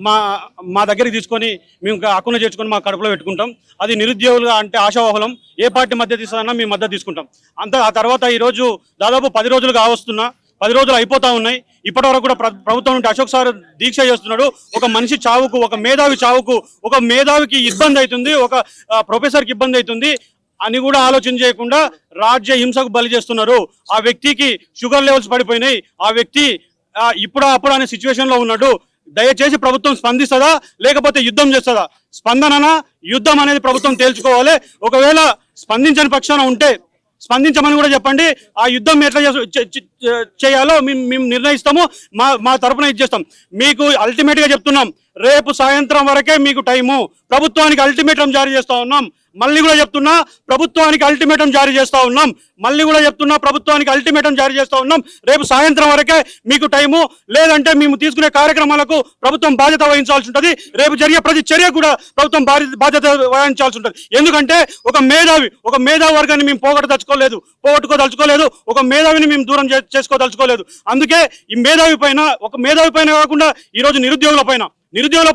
మా మా దగ్గరికి తీసుకొని మేము హక్కును చేర్చుకొని మా కడుపులో పెట్టుకుంటాం. అది నిరుద్యోగులుగా అంటే ఆశావాహులం. ఏ పార్టీ మద్దతు ఇస్తుందన్నా మేము మద్దతు తీసుకుంటాం. ఆ తర్వాత ఈరోజు దాదాపు 10 రోజులు కావస్తున్నా, 10 రోజులు అయిపోతా ఉన్నాయి. ఇప్పటి వరకు కూడా ప్రభుత్వం నుండి అశోక్ సార్ దీక్ష చేస్తున్నాడు. ఒక మనిషి చావుకు, ఒక మేధావి చావుకు, ఒక మేధావికి ఇబ్బంది అవుతుంది, ఒక ప్రొఫెసర్కి ఇబ్బంది అవుతుంది అని కూడా ఆలోచన చేయకుండా రాజ్య హింసకు బలి చేస్తున్నారు. ఆ వ్యక్తికి షుగర్ లెవెల్స్ పడిపోయినాయి. ఆ వ్యక్తి అప్పుడు అనే సిచ్యువేషన్ లో ఉన్నాడు. దయచేసి ప్రభుత్వం స్పందిస్తుందా లేకపోతే యుద్ధం చేస్తుందా? స్పందన యుద్ధం అనేది ప్రభుత్వం తేల్చుకోవాలి. ఒకవేళ స్పందించని పక్షాన ఉంటే స్పందించమని కూడా చెప్పండి. ఆ యుద్ధం ఎట్లా చేయాలో మేము నిర్ణయిస్తాము. మా తరపున ఇచ్చేస్తాం. మీకు అల్టిమేట్ గా చెప్తున్నాం, రేపు సాయంత్రం వరకే మీకు టైము. ప్రభుత్వానికి అల్టిమేటం జారీ చేస్తా ఉన్నాం. మళ్ళీ కూడా చెప్తున్నా, ప్రభుత్వానికి అల్టిమేటం జారీ చేస్తా ఉన్నాం. రేపు సాయంత్రం వరకే మీకు టైము. లేదంటే మేము తీసుకునే కార్యక్రమాలకు ప్రభుత్వం బాధ్యత వహించాల్సి ఉంటుంది. రేపు జరిగే ప్రతి చర్య కూడా ప్రభుత్వం బాధ్యత వహించాల్సి ఉంటుంది. ఎందుకంటే ఒక మేధావి వర్గాన్ని మేము పోగొట్టుకోదలుచుకోలేదు. ఒక మేధావిని మేము దూరం చేసుకోదలుచుకోలేదు. అందుకే ఈ మేధావి పైన కాకుండా ఈరోజు నిరుద్యోగుల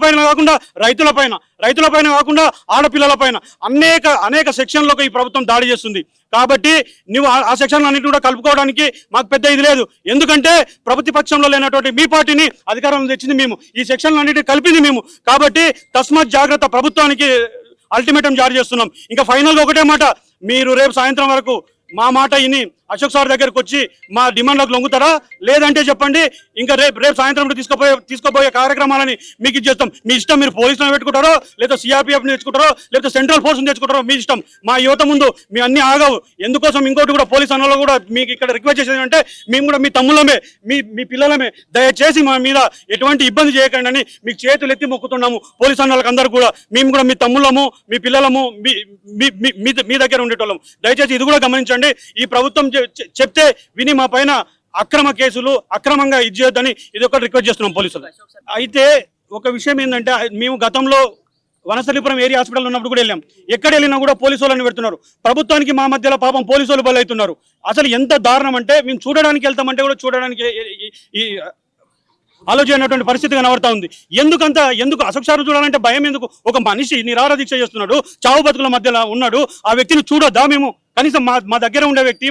పైన కాకుండా రైతుల పైన కాకుండా ఆడపిల్లల పైన అనేక సెక్షన్లకు ఈ ప్రభుత్వం దాడి చేస్తుంది. కాబట్టి నువ్వు ఆ సెక్షన్లన్నింటినీ కూడా కలుపుకోవడానికి మాకు పెద్ద ఇది లేదు. ఎందుకంటే ప్రతిపక్షంలో లేనటువంటి మీ పార్టీని అధికారంలో తెచ్చింది మేము, ఈ సెక్షన్లన్నింటినీ కలిపింది మేము. కాబట్టి తస్మాత్ జాగ్రత్త, ప్రభుత్వానికి అల్టిమేటం జారీ చేస్తున్నాం. ఇంకా ఫైనల్గా ఒకటే మాట, మీరు రేపు సాయంత్రం వరకు మా మాట విని అశోక్ సార్ దగ్గరకు వచ్చి మా డిమాండ్లకు లొంగుతారా? లేదంటే చెప్పండి. ఇంకా రేపు సాయంత్రం తీసుకోబోయే కార్యక్రమాలని మీకు ఇచ్చేస్తాం. మీ ఇష్టం. మీరు పోలీసులను పెట్టుకుంటారో, లేదా సిఆర్పిఎఫ్ని తెచ్చుకుంటారో, లేదా సెంట్రల్ ఫోర్స్ని తెచ్చుకుంటారో మీ ఇష్టం. మా యువత ముందు మీ అన్ని ఆగవు. ఎందుకోసం ఇంకోటి కూడా పోలీస్ అన్నలో కూడా మీకు ఇక్కడ రిక్వెస్ట్ చేసేది అంటే, మేము కూడా మీ తమ్ముళ్ళమే, మీ పిల్లలమే. దయచేసి మా మీద ఎటువంటి ఇబ్బంది చేయకండి అని మీకు చేతులు ఎత్తి మొక్కుతున్నాము. పోలీస్ అన్నలకు అందరూ కూడా మేము కూడా మీ తమ్ముళ్ళము, మీ పిల్లలము, మీ దగ్గర ఉండేటోళ్ళము. దయచేసి ఇది కూడా గమనించండి. ఈ ప్రభుత్వం చెప్తే విని మా పైన అక్రమ కేసులు అక్రమంగా ఇది చేయొద్దని ఇది ఒకటి రిక్వెస్ట్ చేస్తున్నాం పోలీసులు. అయితే ఒక విషయం ఏంటంటే, మేము గతంలో వనస్థలిపురం ఏరియా హాస్పిటల్ ఉన్నప్పుడు కూడా వెళ్ళాం. ఎక్కడ వెళ్ళినా కూడా పోలీసు వాళ్ళని పెడుతున్నారు. ప్రభుత్వానికి మా మధ్యలో పాపం పోలీసు వాళ్ళు బలవుతున్నారు. అసలు ఎంత దారుణం అంటే, మేము చూడడానికి వెళ్తామంటే కూడా చూడడానికి ఆలోచనటువంటి పరిస్థితి కనబడతా ఉంది. ఎందుకు అశోక్ సార్ చూడాలంటే భయం ఎందుకు? ఒక మనిషి నిరాహార దీక్ష చేస్తున్నాడు, చావు బతుకుల మధ్యలో ఉన్నాడు. ఆ వ్యక్తిని చూడొద్దా మేము? కనీసం మా దగ్గర ఉండే వ్యక్తి,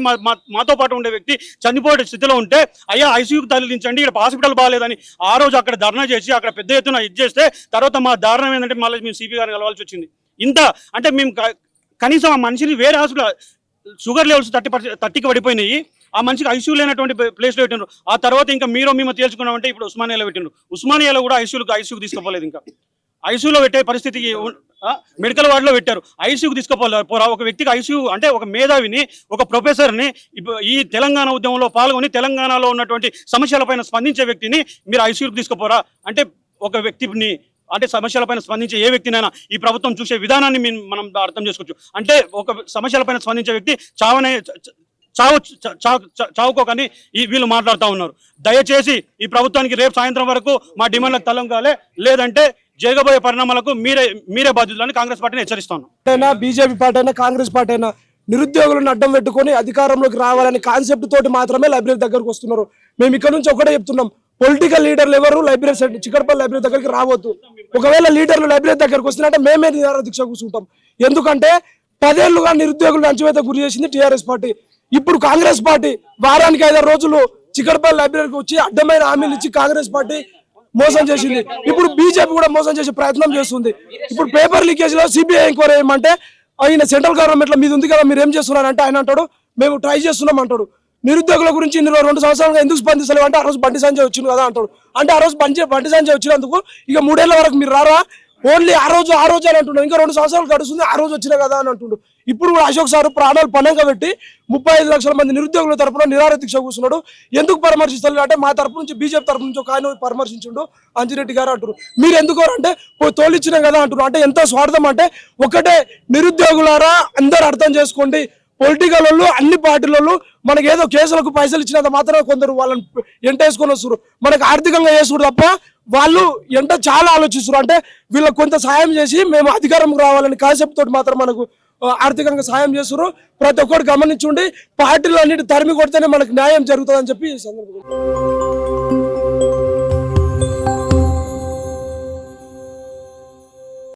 మాతో పాటు ఉండే వ్యక్తి చనిపోయే స్థితిలో ఉంటే, అయ్యా ఐసీయూకి తరలించండి, ఇక్కడ హాస్పిటల్ బాగాలేదని ఆ రోజు అక్కడ ధర్నా చేసి అక్కడ పెద్ద ఎత్తున ఇది చేస్తే, తర్వాత మా దారుణం ఏంటంటే మళ్ళీ మేము సిపి గారిని కలవాల్సి వచ్చింది. అంటే మేము కనీసం ఆ మనిషిని వేరే హాస్పిటల్, షుగర్ లెవెల్స్ 30కి పడిపోయినాయి, ఆ మనిషికి ఐసీయూ లేనటువంటి ప్లేస్లో పెట్టిండ్రు. ఆ తర్వాత ఇంకా మేము తేల్చుకున్నామంటే ఇప్పుడు ఉస్మానియాలో పెట్టిండ్రు. ఉస్మానియాలో కూడా ఐసీయూకి తీసుకోపోలేదు. ఇంకా ఐసీయూలో పెట్టే పరిస్థితికి మెడికల్ వార్డులో పెట్టారు. ఐసీయూకి తీసుకోపోలేదు. ఒక వ్యక్తికి ఐసీయూ అంటే, ఒక మేధావిని, ఒక ప్రొఫెసర్ని, ఈ తెలంగాణ ఉద్యమంలో పాల్గొని తెలంగాణలో ఉన్నటువంటి సమస్యలపైన స్పందించే వ్యక్తిని మీరు ఐసీయూకి తీసుకోపోరా? అంటే ఒక వ్యక్తిని, అంటే సమస్యలపైన స్పందించే ఏ వ్యక్తినైనా ఈ ప్రభుత్వం చూసే విధానాన్ని మనం అర్థం చేసుకోవచ్చు. అంటే ఒక సమస్యలపైన స్పందించే వ్యక్తి చావుకోకని వీళ్ళు మాట్లాడుతూ ఉన్నారు. దయచేసి ఈ ప్రభుత్వానికి రేపు సాయంత్రం వరకు మా డిమాండ్లకు తలంగాలే, లేదంటే జరగబోయే పరిణామాలకు మీరే బాధ్యులని కాంగ్రెస్ పార్టీని హెచ్చరిస్తున్నాం. బీజేపీ పార్టీ అయినా కాంగ్రెస్ పార్టీ అయినా నిరుద్యోగులను అడ్డం పెట్టుకొని అధికారంలోకి రావాలని కాన్సెప్ట్ తోటి మాత్రమే లైబ్రరీ దగ్గరకు వస్తున్నారు. మేము ఇక్కడ నుంచి ఒకటే చెప్తున్నాం, పొలిటికల్ లీడర్లు ఎవరు లైబ్రరీ చిక్కడపల్లి లైబ్రరీ దగ్గరికి రావద్దు. ఒకవేళ లీడర్లు లైబ్రరీ దగ్గరకు వస్తున్నట్టే మేమే నిరాహార దీక్ష కూర్చుంటాం. ఎందుకంటే 10 ఏళ్లుగా నిరుద్యోగులను అంచువేత గురి చేసింది టీఆర్ఎస్ పార్టీ. ఇప్పుడు కాంగ్రెస్ పార్టీ వారానికి 5 రోజులు చిక్కడపల్లి లైబ్రరీకి వచ్చి అడ్డమైన హామీలు ఇచ్చి కాంగ్రెస్ పార్టీ మోసం చేసింది. ఇప్పుడు బీజేపీ కూడా మోసం చేసే ప్రయత్నం చేస్తుంది. ఇప్పుడు పేపర్ లీకేజ్ లో సిబిఐ ఎంక్వైరీ ఏమంటే, ఆయన సెంట్రల్ గవర్నమెంట్ లో మీద ఉంది కదా, మీరు ఏం చేస్తున్నారంటే ఆయన అంటాడు మేము ట్రై చేస్తున్నాం అంటాడు. నిరుద్యోగుల గురించి 2 సంవత్సరాలుగా ఎందుకు స్పందిస్తలేవు అంటే, ఆ రోజు బండి సంజయ్ వచ్చింది కదా అంటాడు. అంటే ఆ రోజు బండి సంజయ్ వచ్చినందుకు ఇక 3 ఏళ్ల వరకు మీరు రారా? ఓన్లీ ఆ రోజు అని అంటున్నాడు. ఇంకా 2 సంవత్సరాలు గడుస్తుంది, ఆ రోజు వచ్చినా కదా అని అంటుండు. ఇప్పుడు కూడా అశోక్ సార్ ప్రాణాలు పణంగా పెట్టి 35 లక్షల మంది నిరుద్యోగుల తరపున నిరాహార దీక్ష కూర్చున్నాడు. ఎందుకు పరామర్శిస్తారు అంటే, మా తరపు నుంచి బీజేపీ తరపు నుంచి ఒక ఆయన పరామర్శించుండు అంజిరెడ్డి గారు అంటారు. మీరు ఎందుకు అంటే తోలిచ్చినాం కదా అంటున్నారు. అంటే ఎంత స్వార్థం అంటే, ఒకటే నిరుద్యోగులారా అందరూ అర్థం చేసుకోండి. పొలిటికల్ వాళ్ళు, అన్ని పార్టీలలో మనకి ఏదో కేసులకు పైసలు ఇచ్చినంత మాత్రం కొందరు వాళ్ళని ఎంటేసుకొని వస్తారు. మనకు ఆర్థికంగా వేసుకుడు తప్ప వాళ్ళు చాలా ఆలోచిస్తారు. అంటే వీళ్ళకి కొంత సాయం చేసి మేము అధికారంకి రావాలని కాన్సెప్ట్ తోటి మాత్రం మనకు ఆర్థికంగా సాయం చేస్తారు. ప్రతి ఒక్కరు గమనించుండి, పార్టీలు అన్నిటి తరిమి కొడితేనే మనకు న్యాయం జరుగుతుందని చెప్పి ఈ సందర్భంగా